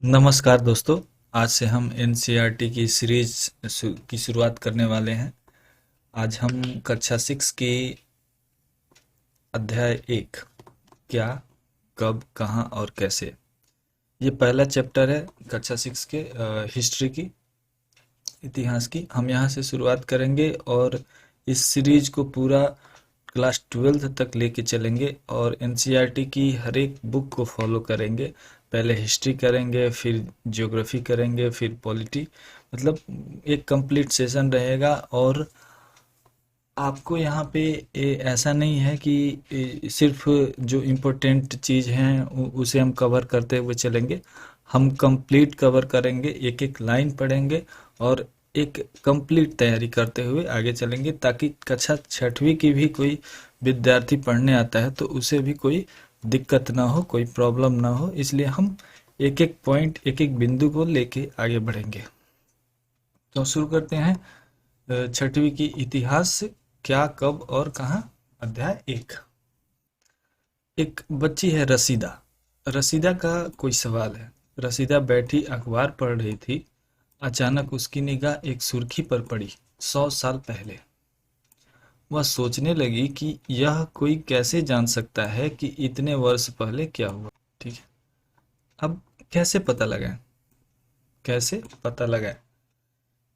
नमस्कार दोस्तों। आज से हम एनसीईआरटी की सीरीज की शुरुआत करने वाले हैं। आज हम कक्षा 6 की अध्याय 1 क्या, कब, कहाँ और कैसे, ये पहला चैप्टर है कक्षा 6 के हिस्ट्री की, इतिहास की। हम यहाँ से शुरुआत करेंगे और इस सीरीज को पूरा क्लास 12th तक लेके चलेंगे और एनसीईआरटी की हर एक बुक को फॉलो करेंगे। पहले हिस्ट्री करेंगे, फिर ज्योग्राफी करेंगे, फिर पॉलिटी, मतलब एक कंप्लीट सेशन रहेगा। और आपको यहाँ पे ऐसा नहीं है कि सिर्फ जो इम्पोर्टेंट चीज़ हैं उसे हम कवर करते हुए चलेंगे। हम कंप्लीट कवर करेंगे, एक एक लाइन पढ़ेंगे और एक कंप्लीट तैयारी करते हुए आगे चलेंगे, ताकि कक्षा 6वीं की भी कोई विद्यार्थी पढ़ने आता है तो उसे भी कोई दिक्कत ना हो, कोई प्रॉब्लम ना हो। इसलिए हम एक एक पॉइंट, एक एक बिंदु को लेके आगे बढ़ेंगे। तो शुरू करते हैं 6वीं की इतिहास, क्या, कब और कहाँ। अध्याय 1। एक बच्ची है रसीदा। रसीदा का कोई सवाल है। रसीदा बैठी अखबार पढ़ रही थी। अचानक उसकी निगाह एक सुर्खी पर पड़ी। 100 साल पहले। वह सोचने लगी कि यह कोई कैसे जान सकता है कि इतने वर्ष पहले क्या हुआ। ठीक है, अब कैसे पता लगाएं, कैसे पता लगाएं?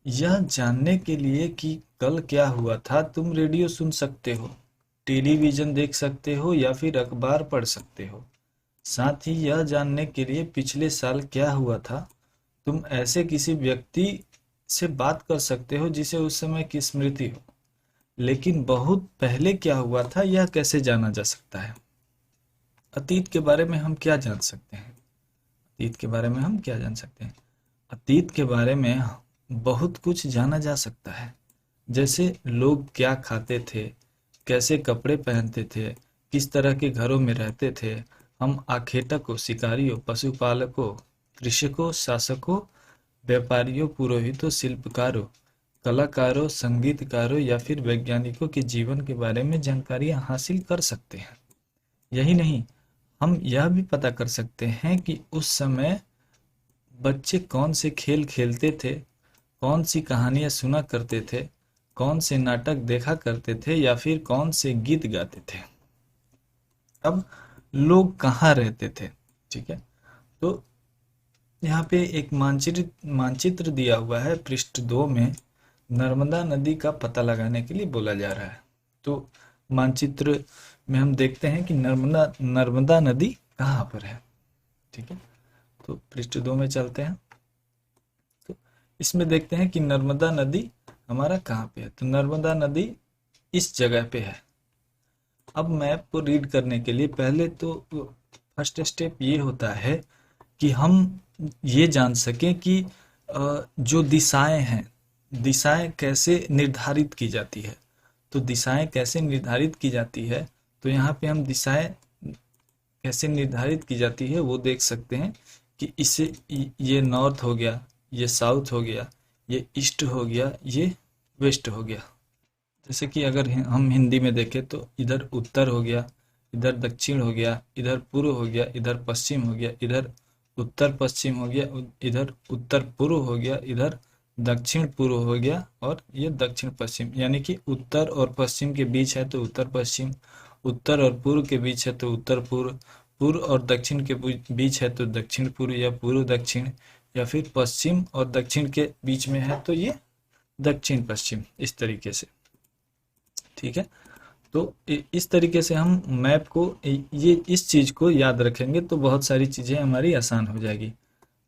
यह जानने के लिए कि कल क्या हुआ था, तुम रेडियो सुन सकते हो, टेलीविजन देख सकते हो या फिर अखबार पढ़ सकते हो। साथ ही यह जानने के लिए पिछले साल क्या हुआ था, तुम ऐसे किसी व्यक्ति से बात कर सकते हो जिसे उस समय की स्मृति हो। लेकिन बहुत पहले क्या हुआ था यह कैसे जाना जा सकता है? अतीत के बारे में हम क्या जान सकते हैं? अतीत के बारे में हम क्या जान सकते हैं? अतीत के बारे में बहुत कुछ जाना जा सकता है। जैसे लोग क्या खाते थे, कैसे कपड़े पहनते थे, किस तरह के घरों में रहते थे। हम आखेटकों, शिकारियों, पशुपालकों, कृषकों, शासकों, व्यापारियों, पुरोहितों, शिल्पकारों, कलाकारों, संगीतकारों या फिर वैज्ञानिकों के जीवन के बारे में जानकारियां हासिल कर सकते हैं। यही नहीं, हम यह भी पता कर सकते हैं कि उस समय बच्चे कौन से खेल खेलते थे, कौन सी कहानियां सुना करते थे, कौन से नाटक देखा करते थे या फिर कौन से गीत गाते थे। अब लोग कहाँ रहते थे? ठीक है, तो यहाँ पे एक मानचित्र मानचित्र दिया हुआ है पृष्ठ 2 में। नर्मदा नदी का पता लगाने के लिए बोला जा रहा है। तो मानचित्र में हम देखते हैं कि नर्मदा नर्मदा नदी कहाँ पर है। ठीक है, तो पृष्ठ 2 में चलते हैं। तो इसमें देखते हैं कि नर्मदा नदी हमारा कहाँ पे है। तो नर्मदा नदी इस जगह पे है। अब मैप को रीड करने के लिए पहले तो फर्स्ट स्टेप ये होता है कि हम ये जान सकें कि जो दिशाएं हैं, दिशाएं कैसे निर्धारित की जाती है। तो दिशाएं कैसे निर्धारित की जाती है, तो यहाँ पे हम दिशाएं कैसे निर्धारित की जाती है वो देख सकते हैं कि इससे ये नॉर्थ हो गया, ये साउथ हो गया, ये ईस्ट हो गया, ये वेस्ट हो गया। जैसे कि अगर हम हिंदी में देखें तो इधर उत्तर हो गया, इधर दक्षिण हो गया, इधर पूर्व हो गया, इधर पश्चिम हो गया, इधर उत्तर पश्चिम हो गया, इधर उत्तर पूर्व हो गया, इधर दक्षिण पूर्व हो गया और ये दक्षिण पश्चिम। यानी कि उत्तर और पश्चिम के बीच है तो उत्तर पश्चिम, उत्तर और पूर्व के बीच है तो उत्तर पूर्व, पूर्व और दक्षिण के बीच है तो दक्षिण पूर्व या पूर्व दक्षिण, या फिर पश्चिम और दक्षिण के बीच में है तो ये दक्षिण पश्चिम, इस तरीके से। ठीक है, तो इस तरीके से हम मैप को, ये इस चीज़ को याद रखेंगे तो बहुत सारी चीज़ें हमारी आसान हो जाएगी।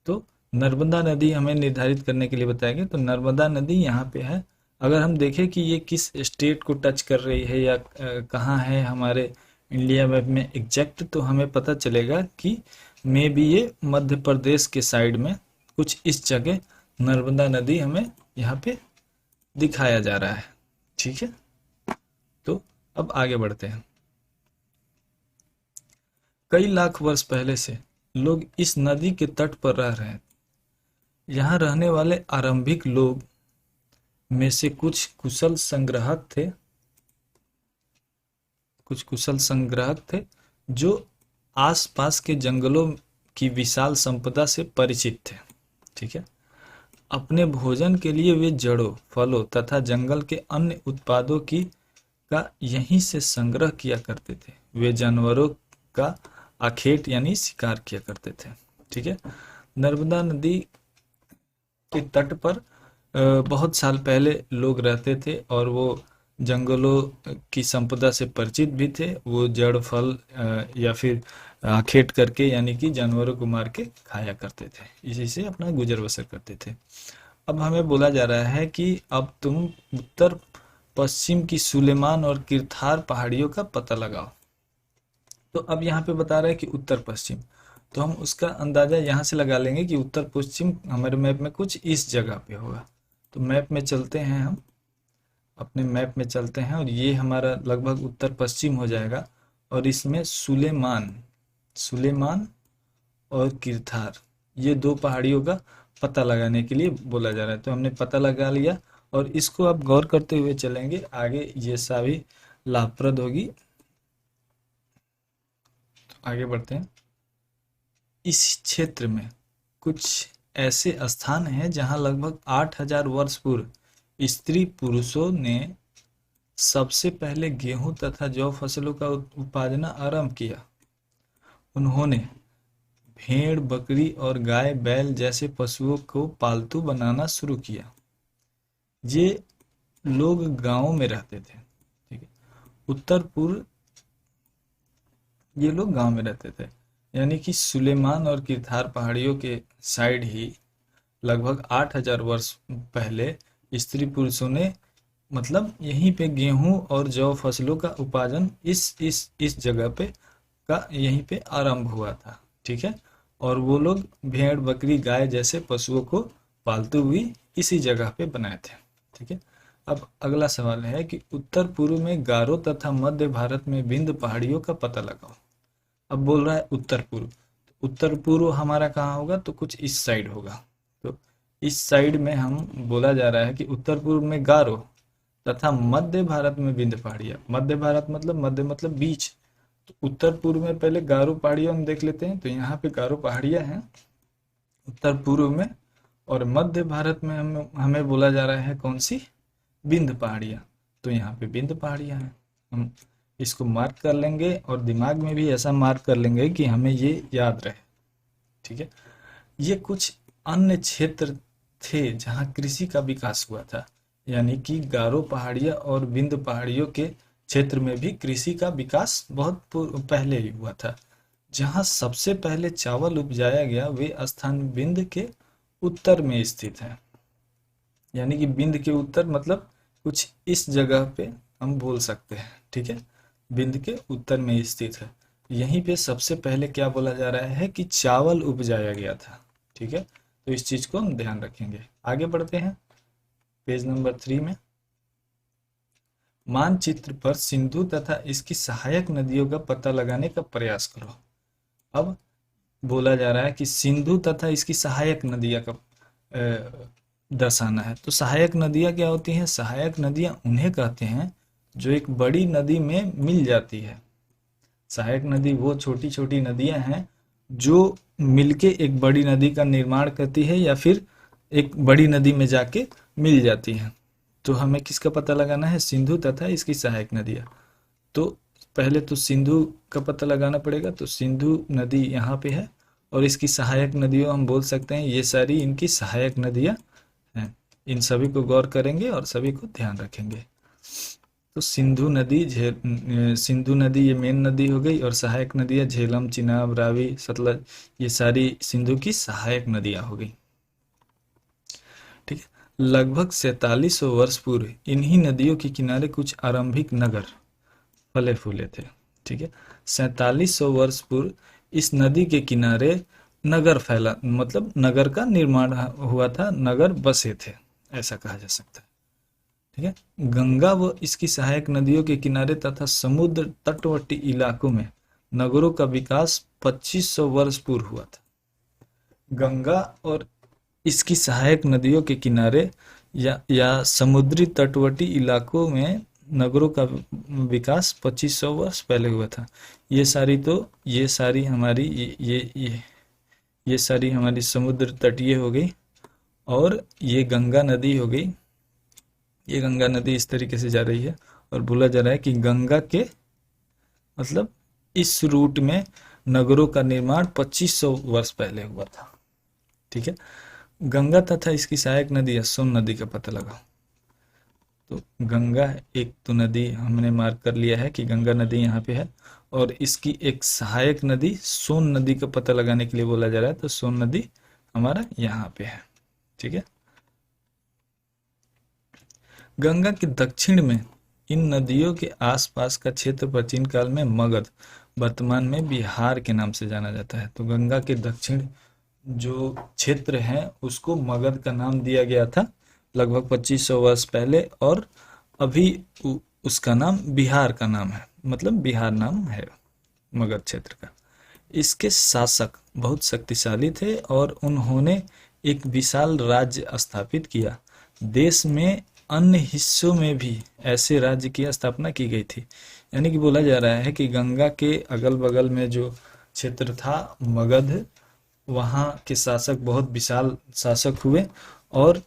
तो नर्मदा नदी हमें निर्धारित करने के लिए बताएंगे। तो नर्मदा नदी यहाँ पे है। अगर हम देखें कि ये किस स्टेट को टच कर रही है या कहाँ है हमारे इंडिया मैप में एग्जैक्ट, तो हमें पता चलेगा कि मे बी ये मध्य प्रदेश के साइड में कुछ इस जगह नर्मदा नदी हमें यहाँ पे दिखाया जा रहा है। ठीक है, तो अब आगे बढ़ते हैं। कई लाख वर्ष पहले से लोग इस नदी के तट पर रह रहे हैं। यहाँ रहने वाले आरंभिक लोग में से कुछ कुशल संग्राहक थे जो आसपास के जंगलों की विशाल संपदा से परिचित थे। ठीक है। अपने भोजन के लिए वे जड़ों, फलों तथा जंगल के अन्य उत्पादों की का यहीं से संग्रह किया करते थे। वे जानवरों का आखेट यानी शिकार किया करते थे। ठीक है। नर्मदा नदी के तट पर बहुत साल पहले लोग रहते थे और वो जंगलों की संपदा से परिचित भी थे। वो जड़, फल या फिर आखेट करके यानी कि जानवरों को मार के खाया करते थे। इसी से अपना गुजर बसर करते थे। अब हमें बोला जा रहा है कि अब तुम उत्तर पश्चिम की सुलेमान और किरथार पहाड़ियों का पता लगाओ। तो अब यहाँ पे बता रहा है कि उत्तर पश्चिम, तो हम उसका अंदाजा यहाँ से लगा लेंगे कि उत्तर पश्चिम हमारे मैप में कुछ इस जगह पे होगा। तो मैप में चलते हैं, हम अपने मैप में चलते हैं और ये हमारा लगभग उत्तर पश्चिम हो जाएगा। और इसमें सुलेमान सुलेमान और किरथार, ये दो पहाड़ियों का पता लगाने के लिए बोला जा रहा है। तो हमने पता लगा लिया और इसको आप गौर करते हुए चलेंगे, आगे ये सभी लाभप्रद होगी। तो आगे बढ़ते हैं। इस क्षेत्र में कुछ ऐसे स्थान हैं जहां लगभग 8000 वर्ष पूर्व स्त्री पुरुषों ने सबसे पहले गेहूं तथा जौ फसलों का उत्पादन आरंभ किया। उन्होंने भेड़, बकरी और गाय, बैल जैसे पशुओं को पालतू बनाना शुरू किया। ये लोग गांवों में रहते थे। ठीक है। उत्तर पूर्व ये लोग गांव में रहते थे, यानी कि सुलेमान और किरथार पहाड़ियों के साइड ही लगभग 8000 वर्ष पहले स्त्री पुरुषों ने मतलब यहीं पे गेहूं और जौ फसलों का उत्पादन इस जगह पे का यहीं पे आरंभ हुआ था। ठीक है। और वो लोग भेड़, बकरी, गाय जैसे पशुओं को पालतू भी इसी जगह पे बनाए थे। ठीक है। अब अगला सवाल है कि उत्तर पूर्व में गारो तथा मध्य भारत में विंध्य पहाड़ियों का पता लगाओ। अब बोल रहा है उत्तर पूर्व, उत्तर पूर्व हमारा कहाँ होगा, तो कुछ इस साइड होगा। तो इस साइड में हम बोला जा रहा है कि उत्तर पूर्व में गारो तथा मध्य भारत में विंध्य पहाड़ियाँ। मध्य भारत मतलब मध्य मतलब बीच। तो उत्तर पूर्व में पहले गारो पहाड़ियों हम देख लेते हैं। तो यहाँ पे गारो पहाड़ियाँ हैं उत्तर पूर्व में, और मध्य भारत में हमें बोला जा रहा है कौन सी, विंध्य पहाड़ियाँ। तो यहाँ पे विंध्य पहाड़ियाँ हैं। हम इसको मार्क कर लेंगे और दिमाग में भी ऐसा मार्क कर लेंगे कि हमें ये याद रहे। ठीक है। ये कुछ अन्य क्षेत्र थे जहाँ कृषि का विकास हुआ था, यानी कि गारो पहाड़ियाँ और विंध्य पहाड़ियों के क्षेत्र में भी कृषि का विकास बहुत पहले ही हुआ था। जहाँ सबसे पहले चावल उपजाया गया वे स्थान विंध्य के उत्तर में स्थित है, यानी कि विंध्य के उत्तर मतलब कुछ इस जगह पे हम बोल सकते हैं। ठीक है। विंध्य के उत्तर में स्थित है। यहीं पे सबसे पहले क्या बोला जा रहा है कि चावल उपजाया गया था। ठीक है। तो इस चीज को हम ध्यान रखेंगे। आगे बढ़ते हैं पेज नंबर 3 में। मानचित्र पर सिंधु तथा इसकी सहायक नदियों का पता लगाने का प्रयास करो। अब बोला जा रहा है कि सिंधु तथा इसकी सहायक नदियां का दर्शाना है। तो सहायक नदियां क्या होती हैं? सहायक नदियां उन्हें कहते हैं जो एक बड़ी नदी में मिल जाती है। सहायक नदी वो छोटी छोटी नदियां हैं जो मिलके एक बड़ी नदी का निर्माण करती है या फिर एक बड़ी नदी में जाके मिल जाती हैं। तो हमें किसका पता लगाना है? सिंधु तथा इसकी सहायक नदियां। तो पहले तो सिंधु का पता लगाना पड़ेगा। तो सिंधु नदी यहाँ पे है और इसकी सहायक नदियों हम बोल सकते हैं ये सारी इनकी सहायक नदियाँ हैं। इन सभी को गौर करेंगे और सभी को ध्यान रखेंगे। तो सिंधु नदी ये मेन नदी हो गई और सहायक नदियाँ झेलम, चिनाब, रावी, सतलज, ये सारी सिंधु की सहायक नदियाँ हो गई। ठीक है। लगभग 4700 वर्ष पूर्व इन्हीं नदियों के किनारे कुछ आरंभिक नगर फले फूले थे। ठीक है। 4700 वर्ष पूर्व इस नदी के किनारे नगर फैला मतलब नगर का निर्माण हुआ था, नगर बसे थे, ऐसा कहा जा सकता है। ठीक है। गंगा व इसकी सहायक नदियों के किनारे तथा समुद्र तटवर्ती इलाकों में नगरों का विकास 2500 वर्ष पूर्व हुआ था। गंगा और इसकी सहायक नदियों के किनारे या समुद्री तटवर्ती इलाकों में नगरों का विकास 2500 वर्ष पहले हुआ था। ये सारी हमारी ये सारी हमारी समुद्र तटीय हो गई, और ये गंगा नदी हो गई। ये गंगा नदी इस तरीके से जा रही है, और बोला जा रहा है कि गंगा के मतलब इस रूट में नगरों का निर्माण 2500 वर्ष पहले हुआ था। ठीक है। गंगा तथा इसकी सहायक नदी है सोन नदी का पता लगाओ। तो गंगा एक तो नदी हमने मार्क कर लिया है कि गंगा नदी यहाँ पे है, और इसकी एक सहायक नदी सोन नदी का पता लगाने के लिए बोला जा रहा है। तो सोन नदी हमारा यहाँ पे है। ठीक है। गंगा के दक्षिण में इन नदियों के आसपास का क्षेत्र प्राचीन काल में मगध, वर्तमान में बिहार के नाम से जाना जाता है। तो गंगा के दक्षिण जो क्षेत्र है उसको मगध का नाम दिया गया था लगभग 2500 वर्ष पहले, और अभी उसका नाम बिहार का नाम है, मतलब बिहार नाम है मगध क्षेत्र का। इसके शासक बहुत शक्तिशाली थे और उन्होंने एक विशाल राज्य स्थापित किया। देश में अन्य हिस्सों में भी ऐसे राज्य की स्थापना की गई थी। यानी कि बोला जा रहा है कि गंगा के अगल बगल में जो क्षेत्र था मगध, वहाँ के शासक बहुत विशाल शासक हुए, और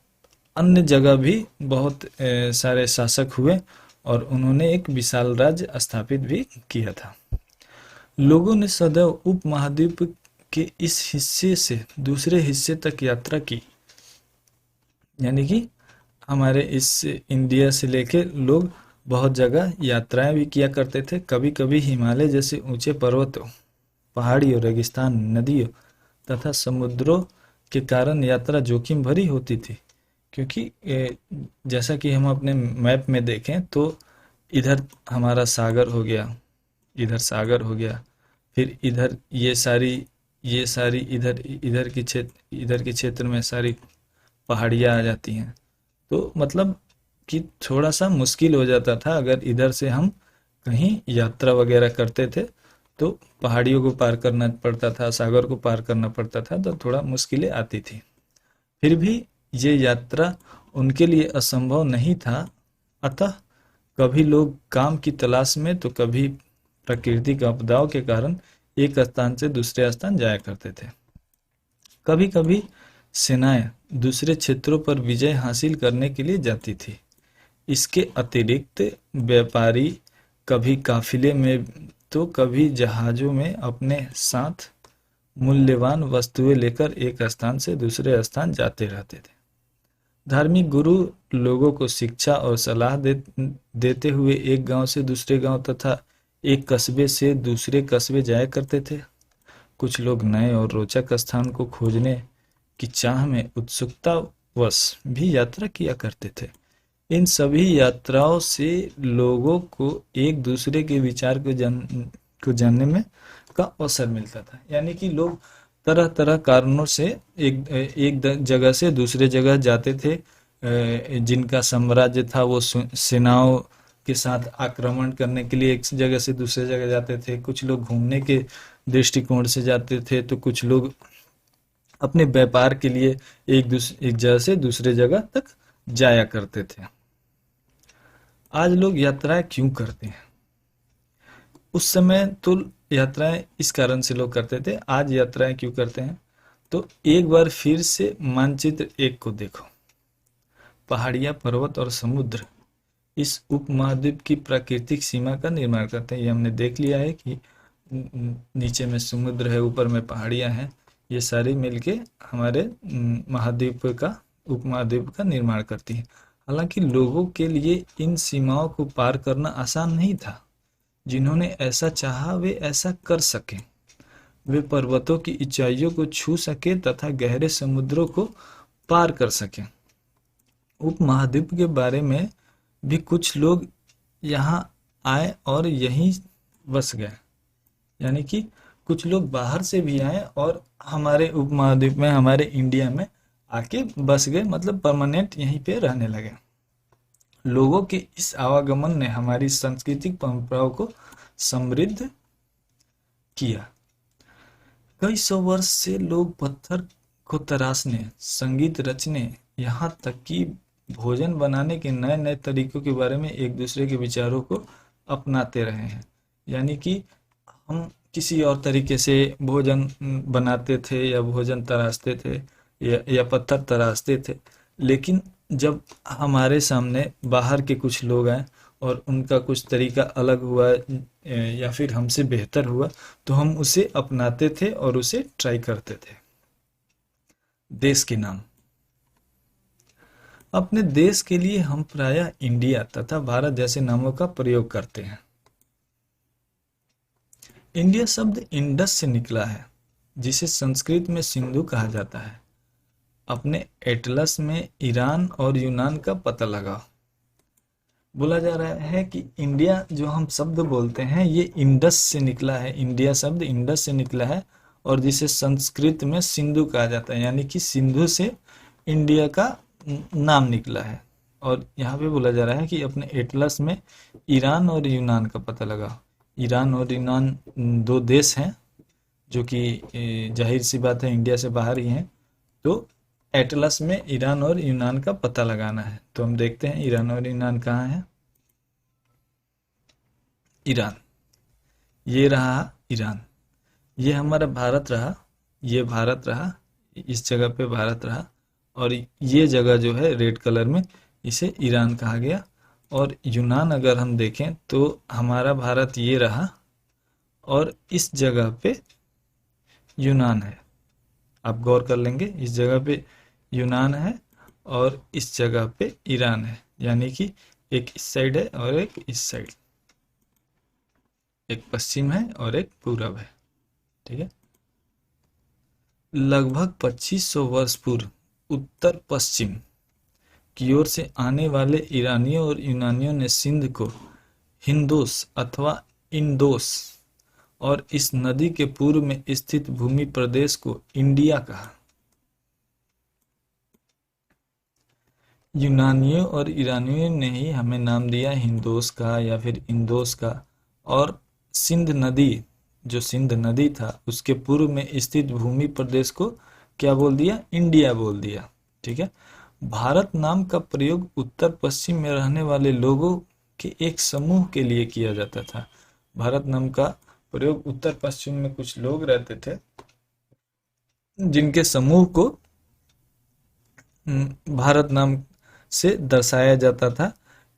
अन्य जगह भी बहुत सारे शासक हुए, और उन्होंने एक विशाल राज्य स्थापित भी किया था। लोगों ने सदैव उपमहाद्वीप के इस हिस्से से दूसरे हिस्से तक यात्रा की। यानी कि हमारे इस इंडिया से लेके लोग बहुत जगह यात्राएं भी किया करते थे। कभी कभी हिमालय जैसे ऊंचे पर्वतों, पहाड़ियों, रेगिस्तान, नदियों तथा समुद्रों के कारण यात्रा जोखिम भरी होती थी, क्योंकि जैसा कि हम अपने मैप में देखें तो इधर हमारा सागर हो गया, इधर सागर हो गया, फिर इधर ये सारी इधर के क्षेत्र में सारी पहाड़ियाँ आ जाती हैं। तो मतलब कि थोड़ा सा मुश्किल हो जाता था अगर इधर से हम कहीं यात्रा वगैरह करते थे, तो पहाड़ियों को पार करना पड़ता था, सागर को पार करना पड़ता था, तो थोड़ा मुश्किलें आती थी। फिर भी ये यात्रा उनके लिए असंभव नहीं था। अतः कभी लोग काम की तलाश में तो कभी प्राकृतिक आपदाओं के कारण एक स्थान से दूसरे स्थान जाया करते थे। कभी कभी सेनाएं दूसरे क्षेत्रों पर विजय हासिल करने के लिए जाती थी। इसके अतिरिक्त व्यापारी कभी काफिले में तो कभी जहाजों में अपने साथ मूल्यवान वस्तुएं लेकर एक स्थान से दूसरे स्थान जाते रहते थे। धार्मिक गुरु लोगों को शिक्षा और सलाह देते हुए एक गांव से दूसरे गांव तथा एक कस्बे से दूसरे कस्बे जाया करते थे। कुछ लोग नए और रोचक स्थान को खोजने की चाह में उत्सुकतावश भी यात्रा किया करते थे। इन सभी यात्राओं से लोगों को एक दूसरे के विचार को जानने में का अवसर मिलता था। यानी कि लोग तरह तरह कारणों से एक जगह से दूसरे जगह जाते थे। जिनका साम्राज्य था वो सेनाओं के साथ आक्रमण करने के लिए एक जगह से दूसरे जगह जाते थे। कुछ लोग घूमने के दृष्टिकोण से जाते थे, तो कुछ लोग अपने व्यापार के लिए एक जगह से दूसरे जगह तक जाया करते थे। आज लोग यात्राएं क्यों करते हैं? उस समय तो यात्राएं इस कारण से लोग करते थे, आज यात्राएं क्यों करते हैं? तो एक बार फिर से मानचित्र एक को देखो। पहाड़ियां, पर्वत और समुद्र इस उपमहाद्वीप की प्राकृतिक सीमा का निर्माण करते हैं। ये हमने देख लिया है कि नीचे में समुद्र है, ऊपर में पहाड़ियां हैं। ये सारी मिलके हमारे महाद्वीप का, उपमहाद्वीप का निर्माण करती हैं। हालांकि लोगों के लिए इन सीमाओं को पार करना आसान नहीं था। जिन्होंने ऐसा चाहा वे ऐसा कर सके। वे पर्वतों की ऊंचाइयों को छू सके तथा गहरे समुद्रों को पार कर सके। उपमहाद्वीप के बारे में भी कुछ लोग यहाँ आए और यहीं बस गए। यानी कि कुछ लोग बाहर से भी आए और हमारे उपमहाद्वीप में, हमारे इंडिया में आके बस गए, मतलब परमानेंट यहीं पे रहने लगे। लोगों के इस आवागमन ने हमारी सांस्कृतिक परंपराओं को समृद्ध किया। कई सौ वर्ष से लोग पत्थर को तराशने, संगीत रचने, यहाँ तक कि भोजन बनाने के नए नए तरीकों के बारे में एक दूसरे के विचारों को अपनाते रहे हैं। यानी कि हम किसी और तरीके से भोजन बनाते थे या भोजन तराशते थे या पत्थर तराशते थे। लेकिन जब हमारे सामने बाहर के कुछ लोग आए और उनका कुछ तरीका अलग हुआ या फिर हमसे बेहतर हुआ, तो हम उसे अपनाते थे और उसे ट्राई करते थे। देश के नाम। अपने देश के लिए हम प्रायः इंडिया तथा भारत जैसे नामों का प्रयोग करते हैं। इंडिया शब्द इंडस से निकला है, जिसे संस्कृत में सिंधु कहा जाता है। अपने एटलस में ईरान और यूनान का पता लगाओ। बोला जा रहा है कि इंडिया जो हम शब्द बोलते हैं ये इंडस से निकला है, इंडिया शब्द इंडस से निकला है और जिसे संस्कृत में सिंधु कहा जाता है, यानी कि सिंधु से इंडिया का नाम निकला है। और यहाँ पे बोला जा रहा है कि अपने एटलस में ईरान और यूनान का पता लगाओ। ईरान और यूनान दो देश हैं जो कि जाहिर सी बात है इंडिया से बाहर ही हैं। तो एटलस में ईरान और यूनान का पता लगाना है। तो हम देखते हैं ईरान और यूनान कहाँ है। ईरान, ये रहा ईरान, ये हमारा भारत रहा, ये भारत रहा, इस जगह पे भारत रहा और ये जगह जो है रेड कलर में, इसे ईरान कहा गया। और यूनान अगर हम देखें तो हमारा भारत ये रहा और इस जगह पे यूनान है। आप गौर कर लेंगे, इस जगह पे यूनान है और इस जगह पे ईरान है, यानी कि एक इस साइड है और एक इस साइड, एक पश्चिम है और एक पूरब है। ठीक है। लगभग 2500 वर्ष पूर्व उत्तर पश्चिम की ओर से आने वाले ईरानियों और यूनानियों ने सिंध को हिंदोस अथवा इंडोस और इस नदी के पूर्व में स्थित भूमि प्रदेश को इंडिया कहा। यूनानियों और ईरानियों ने ही हमें नाम दिया हिंदोस का या फिर इंदोस का। और सिंध नदी, जो सिंध नदी था, उसके पूर्व में स्थित भूमि प्रदेश को क्या बोल दिया? इंडिया बोल दिया। ठीक है। भारत नाम का प्रयोग उत्तर पश्चिम में रहने वाले लोगों के एक समूह के लिए किया जाता था। भारत नाम का प्रयोग उत्तर पश्चिम में कुछ लोग रहते थे जिनके समूह को भारत नाम से दर्शाया जाता था।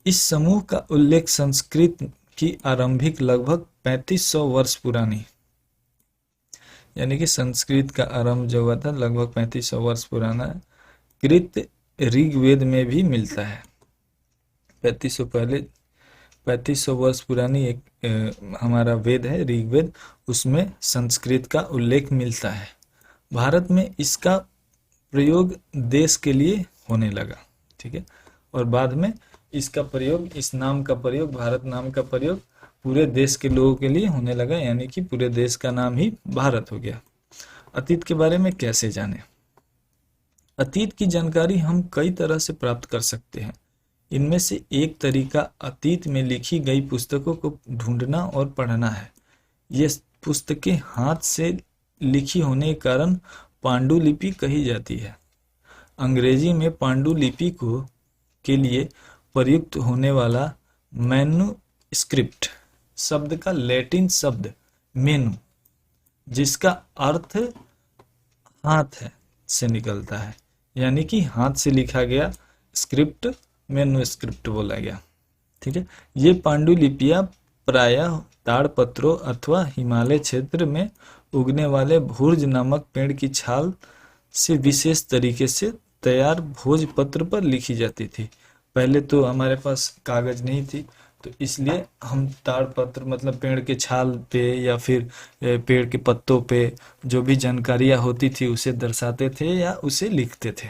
इस समूह का उल्लेख संस्कृत की आरंभिक लगभग 3500 वर्ष पुरानी, यानी कि संस्कृत का आरंभ जो हुआ था लगभग 3500 वर्ष पुराना कृत ऋग्वेद में भी मिलता है। 3500 वर्ष पुरानी एक हमारा वेद है ऋग्वेद, उसमें संस्कृत का उल्लेख मिलता है। भारत में इसका प्रयोग देश के लिए होने लगा। ठीक है। और बाद में इसका प्रयोग, इस नाम का प्रयोग, भारत नाम का प्रयोग पूरे देश के लोगों के लिए होने लगा, यानी कि पूरे देश का नाम ही भारत हो गया। अतीत के बारे में कैसे जाने? अतीत की जानकारी हम कई तरह से प्राप्त कर सकते हैं। इनमें से एक तरीका अतीत में लिखी गई पुस्तकों को ढूंढना और पढ़ना है। ये पुस्तकें हाथ से लिखी होने के कारण पांडुलिपि कही जाती है। अंग्रेजी में पांडुलिपि को के लिए प्रयुक्त होने वाला मैन्युस्क्रिप्ट शब्द का लैटिन शब्द मेनु, जिसका अर्थ हाथ है, से निकलता है, यानी कि हाथ से लिखा गया स्क्रिप्ट मैन्युस्क्रिप्ट बोला गया। ठीक है। ये पांडुलिपियां प्रायः ताड़पत्रों अथवा हिमालय क्षेत्र में उगने वाले भूर्ज नामक पेड़ की छाल से विशेष तरीके से तैयार भोजपत्र पर लिखी जाती थी। पहले तो हमारे पास कागज नहीं थी, तो इसलिए हम ताड़पत्र मतलब पेड़ के छाल पे या फिर पेड़ के पत्तों पे जो भी जानकारियाँ होती थी उसे दर्शाते थे या उसे लिखते थे।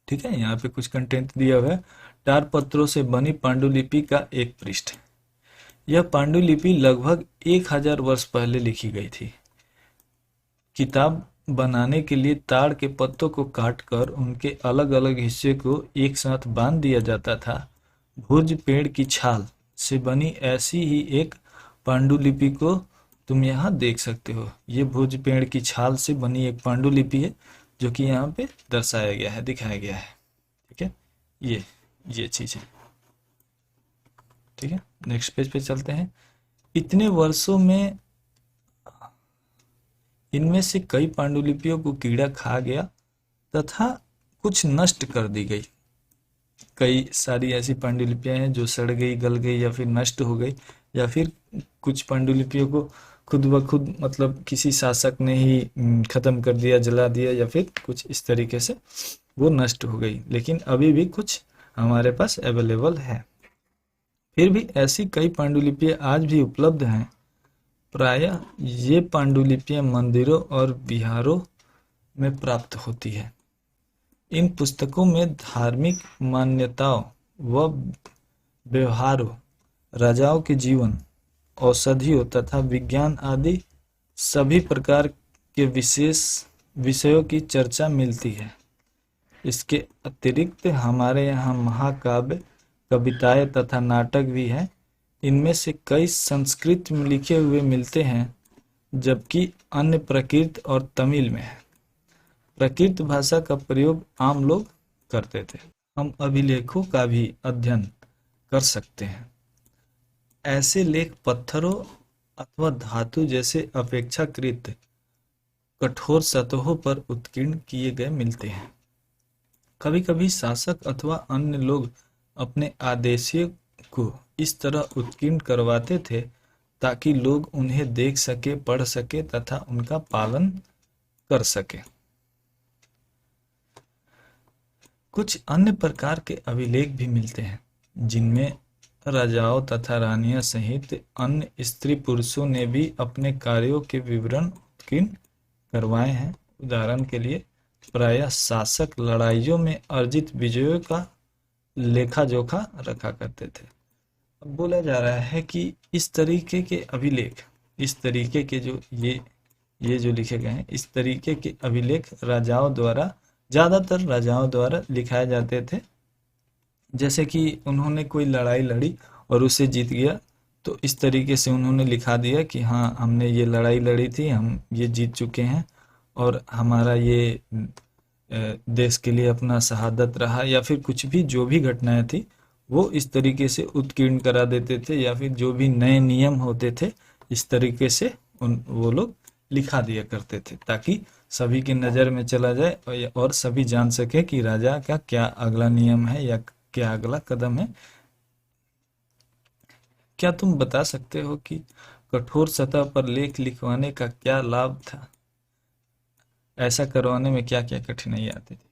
ठीक है। यहाँ पे कुछ कंटेंट दिया हुआ है। ताड़पत्रों से बनी पांडुलिपि का एक पृष्ठ। यह पांडुलिपि लगभग 1000 वर्ष पहले लिखी गई थी। किताब बनाने के लिए ताड़ के पत्तों को काटकर उनके अलग अलग हिस्से को एक साथ बांध दिया जाता था। भुज पेड़ की छाल से बनी ऐसी ही एक पांडुलिपि को तुम यहाँ देख सकते हो। ये भुज पेड़ की छाल से बनी एक पांडुलिपि है जो कि यहाँ पे दर्शाया गया है, दिखाया गया है। ठीक है। ये चीज है। ठीक है। नेक्स्ट पेज पे चलते हैं। इतने वर्षों में इनमें से कई पांडुलिपियों को कीड़ा खा गया तथा कुछ नष्ट कर दी गई। कई सारी ऐसी पांडुलिपियां हैं जो सड़ गई, गल गई या फिर नष्ट हो गई, या फिर कुछ पांडुलिपियों को खुद ब खुद मतलब किसी शासक ने ही खत्म कर दिया, जला दिया, या फिर कुछ इस तरीके से वो नष्ट हो गई। लेकिन अभी भी कुछ हमारे पास अवेलेबल है। फिर भी ऐसी कई पांडुलिपियां आज भी उपलब्ध हैं। प्रायः ये पांडुलिपियां मंदिरों और विहारों में प्राप्त होती है। इन पुस्तकों में धार्मिक मान्यताओं व व्यवहारों, राजाओं के जीवन, औषधियों तथा विज्ञान आदि सभी प्रकार के विशेष विषयों की चर्चा मिलती है। इसके अतिरिक्त हमारे यहाँ महाकाव्य, कविताएं तथा नाटक भी हैं। इनमें से कई संस्कृत में लिखे हुए मिलते हैं, जबकि अन्य प्राकृत और तमिल में है। प्राकृत भाषा का प्रयोग आम लोग करते थे। हम अभिलेखों का भी अध्ययन कर सकते हैं। ऐसे लेख पत्थरों अथवा धातु जैसे अपेक्षाकृत कठोर सतहों पर उत्कीर्ण किए गए मिलते हैं। कभी कभी शासक अथवा अन्य लोग अपने आदेशियों को इस तरह उत्कीर्ण करवाते थे ताकि लोग उन्हें देख सके, पढ़ सके तथा उनका पालन कर सके। कुछ अन्य प्रकार के अभिलेख भी मिलते हैं जिनमें राजाओं तथा रानियां सहित अन्य स्त्री पुरुषों ने भी अपने कार्यों के विवरण उत्कीर्ण करवाए हैं। उदाहरण के लिए प्रायः शासक लड़ाइयों में अर्जित विजयों का लेखा जोखा रखा करते थे। अब बोला जा रहा है कि इस तरीके के अभिलेख, इस तरीके के जो ये जो लिखे गए हैं, इस तरीके के अभिलेख राजाओं द्वारा, ज़्यादातर राजाओं द्वारा लिखाए जाते थे। जैसे कि उन्होंने कोई लड़ाई लड़ी और उसे जीत गया, तो इस तरीके से उन्होंने लिखा दिया कि हाँ, हमने ये लड़ाई लड़ी थी, हम ये जीत चुके हैं और हमारा ये देश के लिए अपना शहादत रहा, या फिर कुछ भी जो भी घटनाएं थी वो इस तरीके से उत्कीर्ण करा देते थे, या फिर जो भी नए नियम होते थे इस तरीके से वो लोग लिखा दिया करते थे, ताकि सभी की नज़र में चला जाए और सभी जान सके कि राजा का क्या अगला नियम है या क्या अगला कदम है। क्या तुम बता सकते हो कि कठोर सतह पर लेख लिखवाने का क्या लाभ था? ऐसा करवाने में क्या क्या कठिनाई आती थी?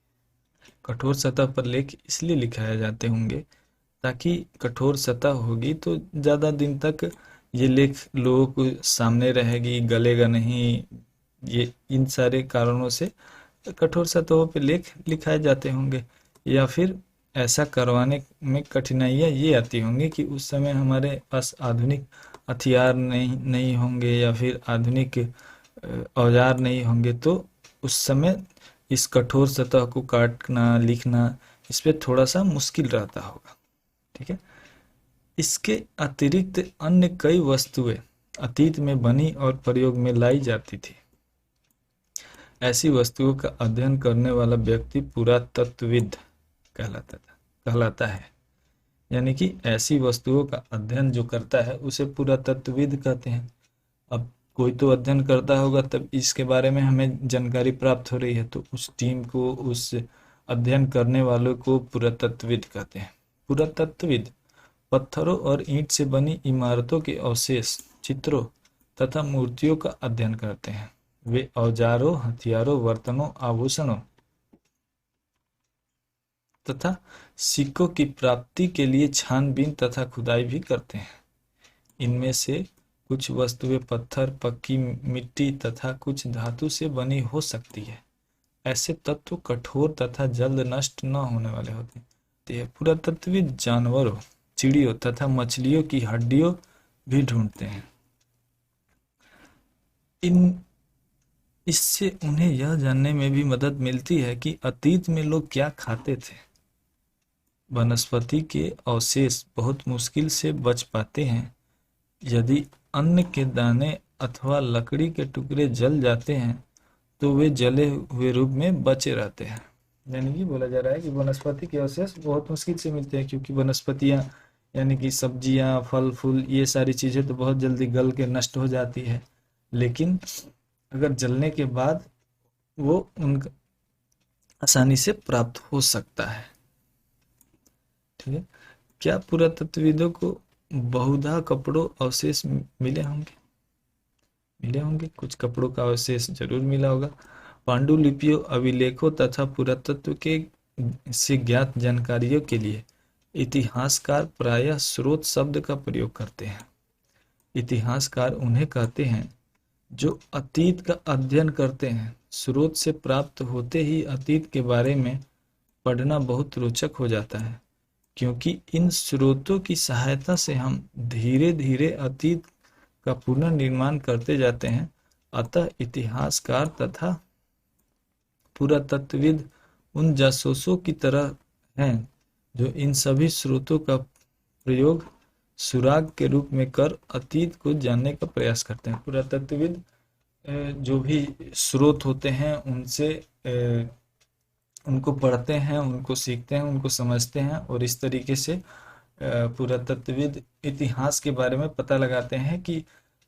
कठोर सतह पर लेख इसलिए लिखाए जाते होंगे ताकि कठोर सतह होगी तो ज़्यादा दिन तक ये लेख लोगों को सामने रहेगी, गलेगा नहीं। ये इन सारे कारणों से कठोर सतहों पे लेख लिखाए जाते होंगे। या फिर ऐसा करवाने में कठिनाइयाँ ये आती होंगी कि उस समय हमारे पास आधुनिक हथियार नहीं होंगे, या फिर आधुनिक औजार नहीं होंगे, तो उस समय इस कठोर सतह को काटना, लिखना, इस पे थोड़ा सा मुश्किल रहता होगा। ठीक है। इसके अतिरिक्त अन्य कई वस्तुएं अतीत में बनी और प्रयोग में लाई जाती थी। ऐसी वस्तुओं का अध्ययन करने वाला व्यक्ति पुरातत्वविद कहलाता है। यानी कि ऐसी वस्तुओं का अध्ययन जो करता है उसे पुरातत्वविद कहते हैं। अब कोई तो अध्ययन करता होगा तब इसके बारे में हमें जानकारी प्राप्त हो रही है, तो उस टीम को, उस अध्ययन करने वालों को पुरातत्वविद कहते हैं। पुरातत्वविद पत्थरों और ईंट से बनी इमारतों के अवशेष, चित्रों तथा मूर्तियों का अध्ययन करते हैं। वे औजारों, हथियारों, बर्तनों, आभूषणों तथा सिक्कों की प्राप्ति के लिए छानबीन तथा खुदाई भी करते हैं। इनमें से कुछ वस्तुएं पत्थर, पक्की मिट्टी तथा कुछ धातु से बनी हो सकती है। ऐसे तत्व कठोर तथा जल्द नष्ट न होने वाले होते हैं। पुरातत्वविद जानवरों, चिड़ियों तथा मछलियों की हड्डियों भी ढूंढते हैं। इससे उन्हें यह जानने में भी मदद मिलती है कि अतीत में लोग क्या खाते थे। वनस्पति के अवशेष बहुत मुश्किल से बच पाते हैं। यदि अन्न के दाने अथवा लकड़ी के टुकड़े जल जाते हैं तो वे जले हुए रूप में बचे रहते हैं। यानी कि बोला जा रहा है कि वनस्पति के अवशेष बहुत मुश्किल से मिलते हैं, क्योंकि वनस्पतियाँ यानी कि सब्जियाँ, फल फूल, ये सारी चीज़ें तो बहुत जल्दी गल के नष्ट हो जाती है। लेकिन अगर जलने के बाद वो उनका आसानी से प्राप्त हो सकता है। ठीक है। क्या पुरातत्वविदों को बहुधा कपड़ों अवशेष मिले होंगे, कुछ कपड़ों का अवशेष जरूर मिला होगा। पांडुलिपियों, अभिलेखों तथा पुरातत्व के से ज्ञात जानकारियों के लिए इतिहासकार प्रायः स्रोत शब्द का प्रयोग करते हैं। इतिहासकार उन्हें कहते हैं जो अतीत का अध्ययन करते हैं। स्रोत से प्राप्त होते ही अतीत के बारे में पढ़ना बहुत रोचक हो जाता है, क्योंकि इन स्रोतों की सहायता से हम धीरे धीरे अतीत का पुनर्निर्माण करते जाते हैं। अतः इतिहासकार तथा पुरातत्वविद उन जासूसों की तरह हैं जो इन सभी स्रोतों का प्रयोग सुराग के रूप में कर अतीत को जानने का प्रयास करते हैं। पुरातत्वविद जो भी स्रोत होते हैं उनसे उनको पढ़ते हैं, उनको सीखते हैं, उनको समझते हैं और इस तरीके से पुरातत्वविद इतिहास के बारे में पता लगाते हैं कि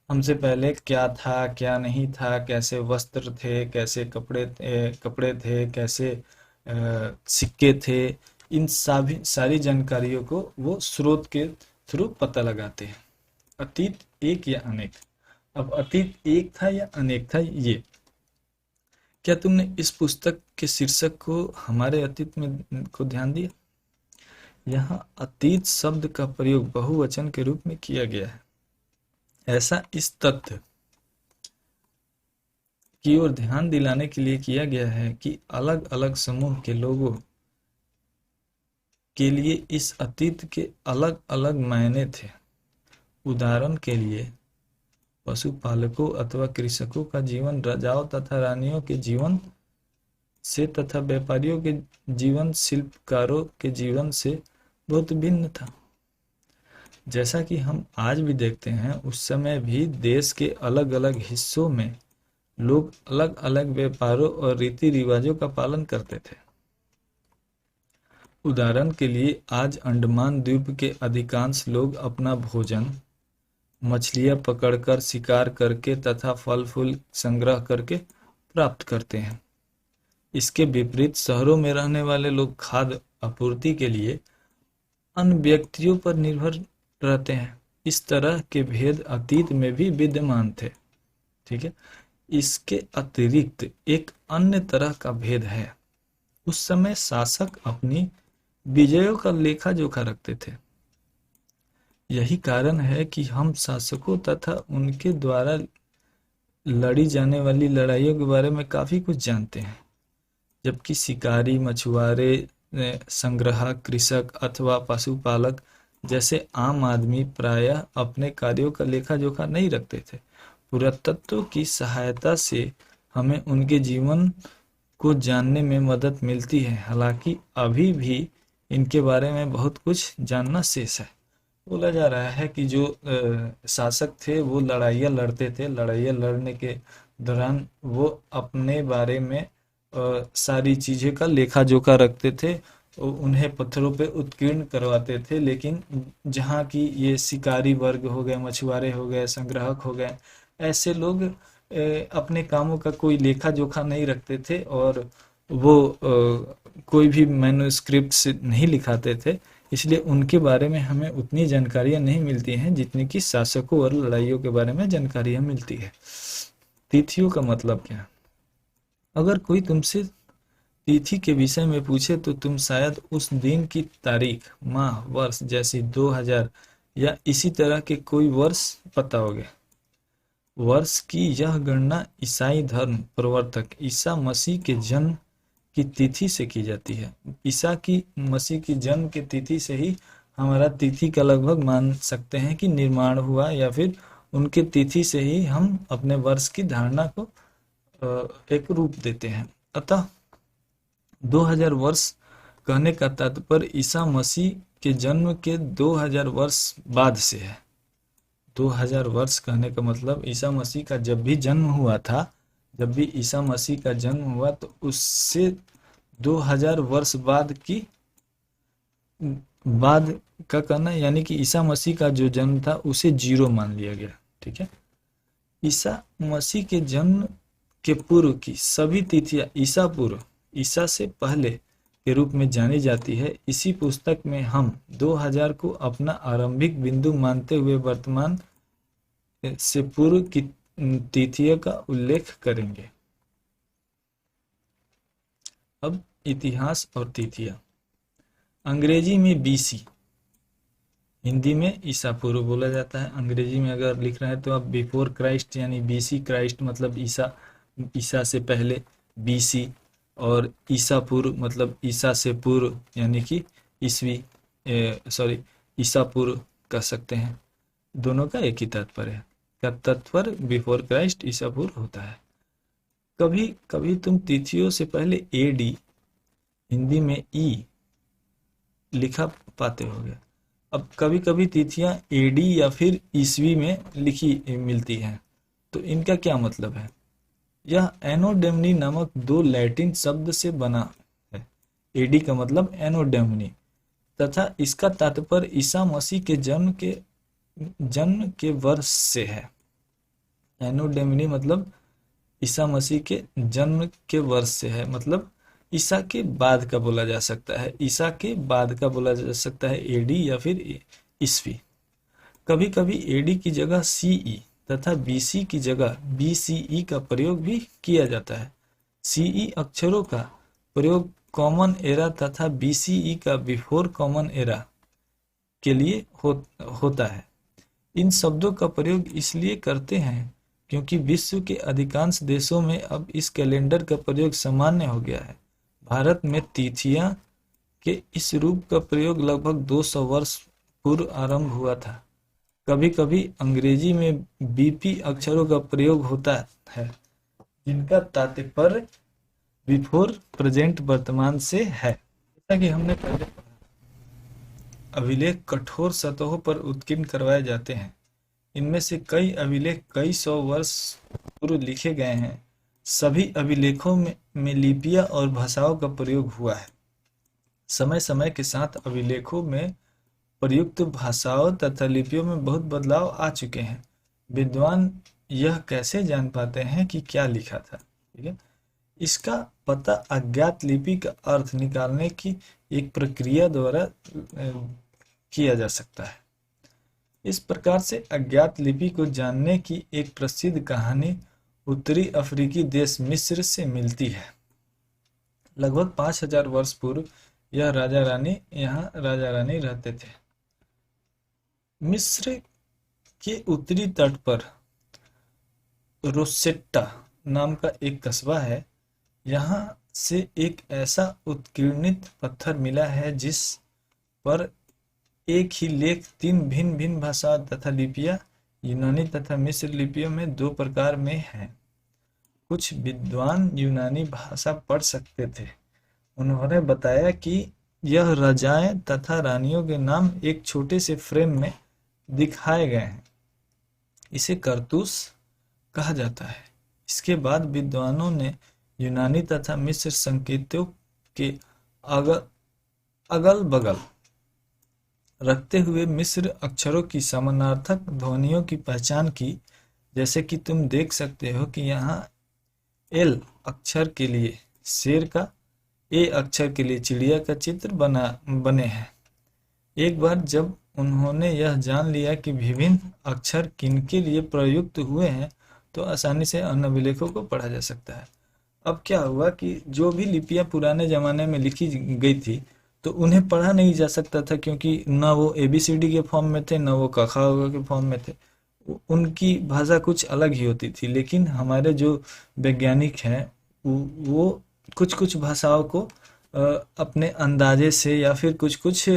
हमसे पहले क्या था, क्या नहीं था, कैसे वस्त्र थे, कैसे कपड़े थे, कैसे सिक्के थे। इन सारी जानकारियों को वो स्रोत के थ्रू पता लगाते हैं। अतीत एक या अनेक। अब अतीत एक था या अनेक था, ये क्या तुमने इस पुस्तक के शीर्षक को हमारे अतीत में को ध्यान दिया? यहाँ अतीत शब्द का प्रयोग बहुवचन के रूप में किया गया है। ऐसा इस तथ्य की ओर ध्यान दिलाने के लिए किया गया है कि अलग अलग समूह के लोगों के लिए इस अतीत के अलग अलग मायने थे। उदाहरण के लिए पशुपालकों अथवा कृषकों का जीवन राजाओं तथा रानियों के जीवन से तथा व्यापारियों के जीवन शिल्पकारों के जीवन से बहुत भिन्न था। जैसा कि हम आज भी देखते हैं, उस समय भी देश के अलग अलग हिस्सों में लोग अलग अलग व्यापारों और रीति रिवाजों का पालन करते थे। उदाहरण के लिए आज अंडमान द्वीप के अधिकांश लोग अपना भोजन मछलियां पकड़कर, शिकार करके तथा फल फूल संग्रह करके प्राप्त करते हैं। इसके विपरीत शहरों में रहने वाले लोग खाद्य आपूर्ति के लिए अन्य व्यक्तियों पर निर्भर रहते हैं। इस तरह के भेद अतीत में भी विद्यमान थे। ठीक है। इसके अतिरिक्त एक अन्य तरह का भेद है। उस समय शासक अपनी विजयों का लेखा जोखा रखते थे। यही कारण है कि हम शासकों तथा उनके द्वारा लड़ी जाने वाली लड़ाइयों के बारे में काफी कुछ जानते हैं, जबकि शिकारी, मछुआरे, संग्राहक, कृषक अथवा पशुपालक जैसे आम आदमी प्रायः अपने कार्यों का लेखा जोखा नहीं रखते थे। पुरातत्व की सहायता से हमें उनके जीवन को जानने में मदद मिलती है। हालांकि अभी भी इनके बारे में बहुत कुछ जानना शेष है। बोला जा रहा है कि जो शासक थे वो लड़ाइयाँ लड़ते थे। लड़ाइयाँ लड़ने के दौरान वो अपने बारे में सारी चीज़ें का लेखा जोखा रखते थे। उन्हें पत्थरों पे उत्कीर्ण करवाते थे। लेकिन जहाँ की ये शिकारी वर्ग हो गए, मछुआरे हो गए, संग्राहक हो गए, ऐसे लोग अपने कामों का कोई लेखा जोखा नहीं रखते थे और वो कोई भी मैन्युस्क्रिप्ट से नहीं लिखाते थे। इसलिए उनके बारे में हमें उतनी जानकारियां नहीं मिलती हैं जितनी कि शासकों और लड़ाइयों के बारे में जानकारियां मिलती है। तिथियों का मतलब क्या है? अगर कोई तुमसे तिथि के विषय में पूछे तो तुम शायद उस दिन की तारीख, माह, वर्ष जैसी 2000 या इसी तरह के कोई वर्ष बताओगे। वर्ष की यह गणना ईसाई धर्म प्रवर्तक ईसा मसीह के जन्म की तिथि से की जाती है। ईसा की मसीह की जन्म की तिथि से ही हमारा तिथि का लगभग मान सकते हैं कि निर्माण हुआ, या फिर उनके तिथि से ही हम अपने वर्ष की धारणा को एक रूप देते हैं। अतः 2000 वर्ष कहने का तात्पर्य ईसा मसीह के जन्म के 2000 वर्ष बाद से है। 2000 वर्ष कहने का मतलब ईसा मसीह का जब भी जन्म हुआ था, जब भी ईसा मसीह का जन्म हुआ तो उससे 2000 वर्ष बाद का कहना, यानी कि ईसा मसीह का जो जन्म था उसे 0 मान लिया गया। ठीक है। ईसा मसीह के जन्म के पूर्व की सभी तिथियां ईसा पूर्व, ईसा से पहले के रूप में जानी जाती है। इसी पुस्तक में हम 2000 को अपना आरंभिक बिंदु मानते हुए वर्तमान से पूर्व की तिथियों का उल्लेख करेंगे। अब इतिहास और तिथियां। अंग्रेजी में बीसी, हिंदी में ईसा पूर्व बोला जाता है। अंग्रेजी में अगर लिख रहा है तो अब बिफोर क्राइस्ट यानी बीसी, क्राइस्ट मतलब ईसा, ईसा से पहले बीसी, और ईसा पूर्व मतलब ईसा से पूर्व यानी कि ईसवी, सॉरी ईसा पूर्व कह सकते हैं। दोनों का एक ही तात्पर्य है। क्या तात्पर्य? बिफोर क्राइस्ट ईसा पूर्व होता है। कभी कभी तुम तिथियों से पहले एडी, हिंदी में ई लिखा पाते होगे। अब कभी कभी तिथियां एडी या फिर ईसवी में लिखी मिलती हैं, तो इनका क्या मतलब है? यह एनो डेमनी नामक दो लैटिन शब्द से बना है। एडी का मतलब एनो डेमनी, तथा इसका तात्पर्य ईसा मसीह के जन्म के वर्ष से है। एनो डेमनी मतलब ईसा मसीह के जन्म के वर्ष से है, मतलब ईसा के बाद का बोला जा सकता है। ईसा के बाद का बोला जा सकता है एडी या फिर ईसवी। कभी कभी एडी की जगह सीई तथा बीसी की जगह बीसीई का प्रयोग भी किया जाता है। सीई अक्षरों का प्रयोग कॉमन एरा तथा बीसीई का बिफोर कॉमन एरा के लिए होता है। इन शब्दों का प्रयोग इसलिए करते हैं क्योंकि विश्व के अधिकांश देशों में अब इस कैलेंडर का प्रयोग सामान्य हो गया है। भारत में तिथियां के इस रूप का प्रयोग लगभग 200 वर्ष पूर्व आरंभ हुआ था। कभी कभी अंग्रेजी में बीपी अक्षरों का प्रयोग होता है, जिनका तात्पर्य बिफोर प्रेजेंट वर्तमान से है। जैसा कि हमने पहले पढ़ा, अभिलेख कठोर सतहों पर उत्कीर्ण करवाए जाते हैं। इनमें से कई अभिलेख कई सौ वर्ष पूर्व लिखे गए हैं। सभी अभिलेखों में लिपियां और भाषाओं का प्रयोग हुआ है। समय समय के साथ अभिलेखों में प्रयुक्त भाषाओं तथा लिपियों में बहुत बदलाव आ चुके हैं। विद्वान यह कैसे जान पाते हैं कि क्या लिखा था? ठीक है, इसका पता अज्ञात लिपि का अर्थ निकालने की एक प्रक्रिया द्वारा किया जा सकता है। इस प्रकार से अज्ञात लिपि को जानने की एक प्रसिद्ध कहानी उत्तरी अफ्रीकी देश मिस्र से मिलती है। लगभग 5000 वर्ष पूर्व यहाँ राजा रानी रहते थे। मिस्र के उत्तरी तट पर रोसेट्टा नाम का एक कस्बा है। यहाँ से एक ऐसा उत्कीर्णित पत्थर मिला है जिस पर एक ही लेख 3 भिन्न भिन्न भाषा तथा लिपियां यूनानी तथा मिस्र लिपियों में 2 प्रकार में हैं। कुछ विद्वान यूनानी भाषा पढ़ सकते थे। उन्होंने बताया कि यह राजाएं तथा रानियों के नाम एक छोटे से फ्रेम में दिखाए गए हैं। इसे करतूस कहा जाता है। इसके बाद विद्वानों ने यूनानी तथा मिस्र संकेतों के अगल बगल रखते हुए मिस्र अक्षरों की समानार्थक ध्वनियों की पहचान की। जैसे कि तुम देख सकते हो कि यहाँ एल अक्षर के लिए शेर का, ए अक्षर के लिए चिड़िया का चित्र बने हैं। एक बार जब उन्होंने यह जान लिया कि विभिन्न अक्षर किनके लिए प्रयुक्त हुए हैं, तो आसानी से अन्य अभिलेखों को पढ़ा जा सकता है। अब क्या हुआ कि जो भी लिपियां पुराने ज़माने में लिखी गई थी, तो उन्हें पढ़ा नहीं जा सकता था, क्योंकि ना वो ABCD के फॉर्म में थे, ना वो क ख ग के फॉर्म में थे। उनकी भाषा कुछ अलग ही होती थी। लेकिन हमारे जो वैज्ञानिक हैं वो कुछ कुछ भाषाओं को अपने अंदाजे से या फिर कुछ कुछ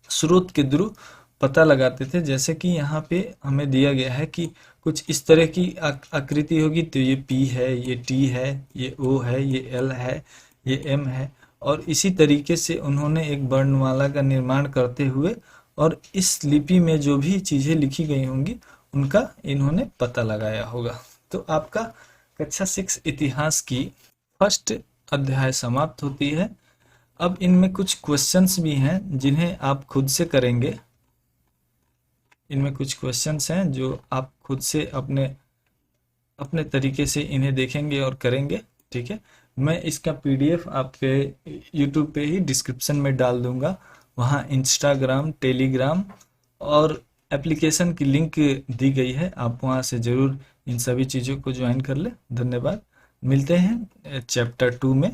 स्रोत के थ्रू पता लगाते थे। जैसे कि यहाँ पे हमें दिया गया है कि कुछ इस तरह की आकृति होगी, तो ये P है, ये T है, ये O है, ये L है, ये M है। और इसी तरीके से उन्होंने एक वर्णमाला का निर्माण करते हुए और इस लिपि में जो भी चीज़ें लिखी गई होंगी उनका इन्होंने पता लगाया होगा। तो आपका कक्षा 6 इतिहास की फर्स्ट अध्याय समाप्त होती है। अब इनमें कुछ क्वेश्चंस भी हैं जिन्हें आप खुद से करेंगे। इनमें कुछ क्वेश्चंस हैं जो आप खुद से अपने अपने तरीके से इन्हें देखेंगे और करेंगे। ठीक है, मैं इसका पीडीएफ आपके यूट्यूब पे ही डिस्क्रिप्शन में डाल दूंगा। वहाँ इंस्टाग्राम, टेलीग्राम और एप्लीकेशन की लिंक दी गई है, आप वहाँ से ज़रूर इन सभी चीज़ों को ज्वाइन कर ले। धन्यवाद, मिलते हैं चैप्टर 2 में।